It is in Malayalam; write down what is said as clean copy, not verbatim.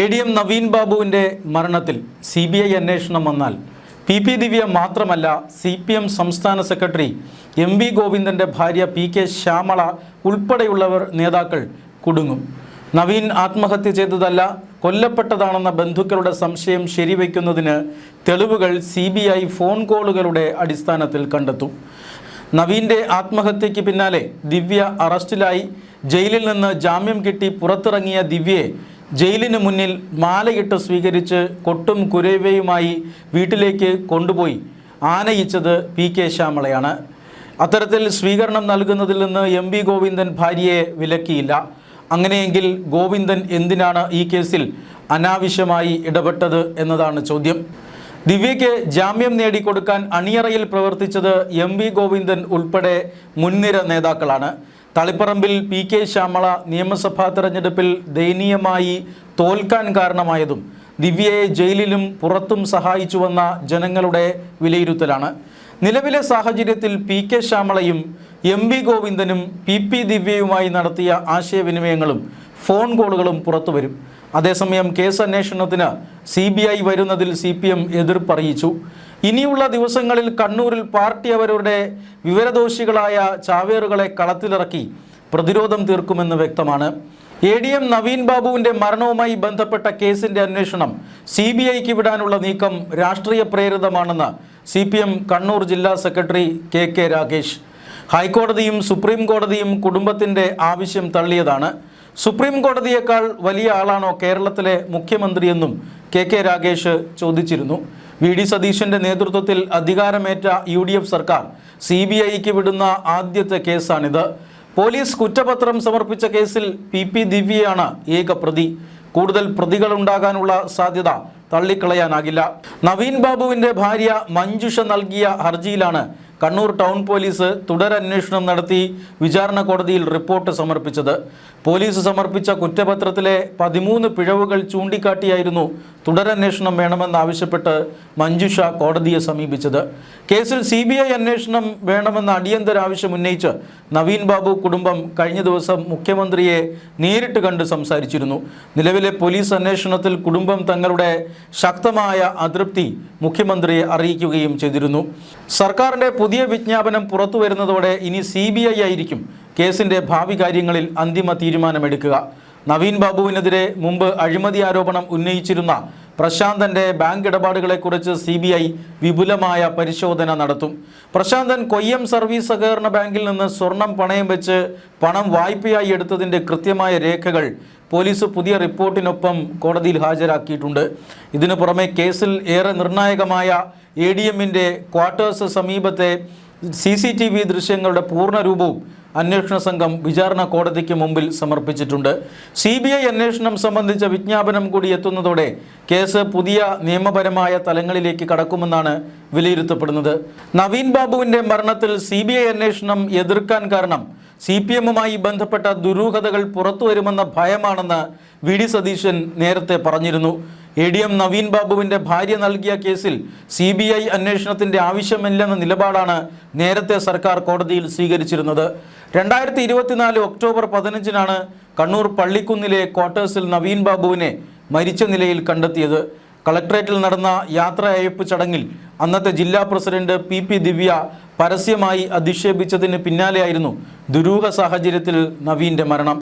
ADM നവീൻ ബാബുവിൻ്റെ മരണത്തിൽ CBI അന്വേഷണം വന്നാൽ PP ദിവ്യ മാത്രമല്ല CPM സംസ്ഥാന സെക്രട്ടറി MV ഗോവിന്ദൻ്റെ ഭാര്യ PK ശ്യാമള ഉൾപ്പെടെയുള്ളവർ നേതാക്കൾ കുടുങ്ങും. നവീൻ ആത്മഹത്യ ചെയ്തതല്ല, കൊല്ലപ്പെട്ടതാണെന്ന ബന്ധുക്കളുടെ സംശയം ശരിവയ്ക്കുന്നതിന് തെളിവുകൾ CBI ഫോൺ കോളുകളുടെ അടിസ്ഥാനത്തിൽ കണ്ടെത്തും. നവീൻ്റെ ആത്മഹത്യയ്ക്ക് പിന്നാലെ ദിവ്യ അറസ്റ്റിലായി ജയിലിൽ നിന്ന് ജാമ്യം കിട്ടി പുറത്തിറങ്ങിയ ദിവ്യയെ ജയിലിന് മുന്നിൽ മാലയിട്ട് സ്വീകരിച്ച് കൊട്ടും കുരവയുമായി വീട്ടിലേക്ക് കൊണ്ടുപോയി ആനയിച്ചത് PK ശ്യാമളയാണ്. അത്തരത്തിൽ സ്വീകരണം നൽകുന്നതിൽ നിന്ന് MV ഗോവിന്ദൻ ഭാര്യയെ വിലക്കിയില്ല. അങ്ങനെയെങ്കിൽ ഗോവിന്ദൻ എന്തിനാണ് ഈ കേസിൽ അനാവശ്യമായി ഇടപെട്ടത് എന്നതാണ് ചോദ്യം. ദിവ്യയ്ക്ക് ജാമ്യം നേടിക്കൊടുക്കാൻ അണിയറയിൽ പ്രവർത്തിച്ചത് MV ഗോവിന്ദൻ ഉൾപ്പെടെ മുൻനിര നേതാക്കളാണ്. തളിപ്പറമ്പിൽ PK ശ്യാമള നിയമസഭാ തെരഞ്ഞെടുപ്പിൽ ദയനീയമായി തോൽക്കാൻ കാരണമായതും ദിവ്യയെ ജയിലിലും പുറത്തും സഹായിച്ചുവെന്ന ജനങ്ങളുടെ വിലയിരുത്തലാണ്. നിലവിലെ സാഹചര്യത്തിൽ PK ശ്യാമളയും MV ഗോവിന്ദനും PP ദിവ്യയുമായി നടത്തിയ ആശയവിനിമയങ്ങളും ഫോൺ കോളുകളും പുറത്തുവരും. അതേസമയം കേസ് അന്വേഷണത്തിന് CBI വരുന്നതിൽ CPM എതിർപ്പറിയിച്ചു. ഇനിയുള്ള ദിവസങ്ങളിൽ കണ്ണൂരിൽ പാർട്ടി അവരുടെ വിവരദോഷികളായ ചാവേറുകളെ കളത്തിലിറക്കി പ്രതിരോധം തീർക്കുമെന്ന് വ്യക്തമാണ്. ADM നവീൻ ബാബുവിൻ്റെ മരണവുമായി ബന്ധപ്പെട്ട കേസിൻ്റെ അന്വേഷണം CBIക്ക് വിടാനുള്ള നീക്കം രാഷ്ട്രീയ പ്രേരിതമാണെന്ന് CPM കണ്ണൂർ ജില്ലാ സെക്രട്ടറി KK രാഗേഷ്. ഹൈക്കോടതിയും സുപ്രീം കോടതിയും കുടുംബത്തിൻ്റെ ആവശ്യം തള്ളിയതാണ്. സുപ്രീം കോടതിയേക്കാൾ വലിയ ആളാണോ കേരളത്തിലെ മുഖ്യമന്ത്രിയെന്നും KK രാഗേഷ് ചോദിച്ചിരുന്നു. VD സതീശൻ്റെ നേതൃത്വത്തിൽ അധികാരമേറ്റ UDF സർക്കാർ CBIക്ക് വിടുന്ന ആദ്യത്തെ കേസാണിത്. പോലീസ് കുറ്റപത്രം സമർപ്പിച്ച കേസിൽ PP ദിവ്യയാണ് ഏക പ്രതി. കൂടുതൽ പ്രതികളുണ്ടാകാനുള്ള സാധ്യത തള്ളിക്കളയാനാകില്ല. നവീൻ ബാബുവിൻ്റെ ഭാര്യ മഞ്ജുഷ നൽകിയ ഹർജിയിലാണ് കണ്ണൂർ ടൗൺ പോലീസ് തുടരന്വേഷണം നടത്തി വിചാരണ കോടതിയിൽ റിപ്പോർട്ട് സമർപ്പിച്ചത്. പോലീസ് സമർപ്പിച്ച കുറ്റപത്രത്തിലെ 13 പിഴവുകൾ ചൂണ്ടിക്കാട്ടിയായിരുന്നു തുടരന്വേഷണം വേണമെന്നാവശ്യപ്പെട്ട് മഞ്ജുഷ കോടതിയെ സമീപിച്ചത്. കേസിൽ CBI അന്വേഷണം വേണമെന്ന അടിയന്തര ആവശ്യം ഉന്നയിച്ച് നവീൻ ബാബു കുടുംബം കഴിഞ്ഞ ദിവസം മുഖ്യമന്ത്രിയെ നേരിട്ട് കണ്ട് സംസാരിച്ചിരുന്നു. നിലവിലെ പോലീസ് അന്വേഷണത്തിൽ കുടുംബം തങ്ങളുടെ ശക്തമായ അതൃപ്തി മുഖ്യമന്ത്രിയെ അറിയിക്കുകയും ചെയ്തിരുന്നു. സർക്കാരിൻ്റെ പുതിയ വിജ്ഞാപനം പുറത്തു വരുന്നതോടെ ഇനി CBI ആയിരിക്കും കേസിൻ്റെ ഭാവി കാര്യങ്ങളിൽ അന്തിമ തീരുമാനമെടുക്കുക. നവീൻ ബാബുവിനെതിരെ മുമ്പ് അഴിമതി ആരോപണം ഉന്നയിച്ചിരുന്ന പ്രശാന്തൻ്റെ ബാങ്ക് ഇടപാടുകളെക്കുറിച്ച് CBI വിപുലമായ പരിശോധന നടത്തും. പ്രശാന്തൻ കൊയ്യം സർവീസ് സഹകരണ ബാങ്കിൽ നിന്ന് സ്വർണം പണയം വെച്ച് പണം വായ്പയായി എടുത്തതിൻ്റെ കൃത്യമായ രേഖകൾ പോലീസ് പുതിയ റിപ്പോർട്ടിനൊപ്പം കോടതിയിൽ ഹാജരാക്കിയിട്ടുണ്ട്. ഇതിനു പുറമെ കേസിൽ ഏറെ നിർണായകമായ ADMൻ്റെ ക്വാർട്ടേഴ്സ് സമീപത്തെ CCTV ദൃശ്യങ്ങളുടെ പൂർണ്ണരൂപവും അന്വേഷണ സംഘം വിചാരണ കോടതിക്ക് മുമ്പിൽ സമർപ്പിച്ചിട്ടുണ്ട്. CBI അന്വേഷണം സംബന്ധിച്ച വിജ്ഞാപനം കൂടി എത്തുന്നതോടെ കേസ് പുതിയ നിയമപരമായ തലങ്ങളിലേക്ക് കടക്കുമെന്നാണ് വിലയിരുത്തപ്പെടുന്നത്. നവീൻ ബാബുവിൻ്റെ മരണത്തിൽ CBI അന്വേഷണം എതിർക്കാൻ കാരണം CPMുമായി ബന്ധപ്പെട്ട ദുരൂഹതകൾ പുറത്തുവരുമെന്ന ഭയമാണെന്ന് VD സതീശൻ നേരത്തെ പറഞ്ഞിരുന്നു. ADM നവീൻ ബാബുവിൻ്റെ ഭാര്യ നൽകിയ കേസിൽ CBI അന്വേഷണത്തിൻ്റെ ആവശ്യമില്ലെന്ന നിലപാടാണ് നേരത്തെ സർക്കാർ കോടതിയിൽ സ്വീകരിച്ചിരുന്നത്. 2024 ഒക്ടോബർ 15-നാണ് കണ്ണൂർ പള്ളിക്കുന്നിലെ ക്വാർട്ടേഴ്സിൽ നവീൻ ബാബുവിനെ മരിച്ച നിലയിൽ കണ്ടെത്തിയത്. കളക്ട്രേറ്റിൽ നടന്ന യാത്രയയപ്പ് ചടങ്ങിൽ അന്നത്തെ ജില്ലാ പ്രസിഡന്റ് PP ദിവ്യ പരസ്യമായി അധിക്ഷേപിച്ചതിന് പിന്നാലെയായിരുന്നു ദുരൂഹ സാഹചര്യത്തിൽ നവീൻ്റെ മരണം.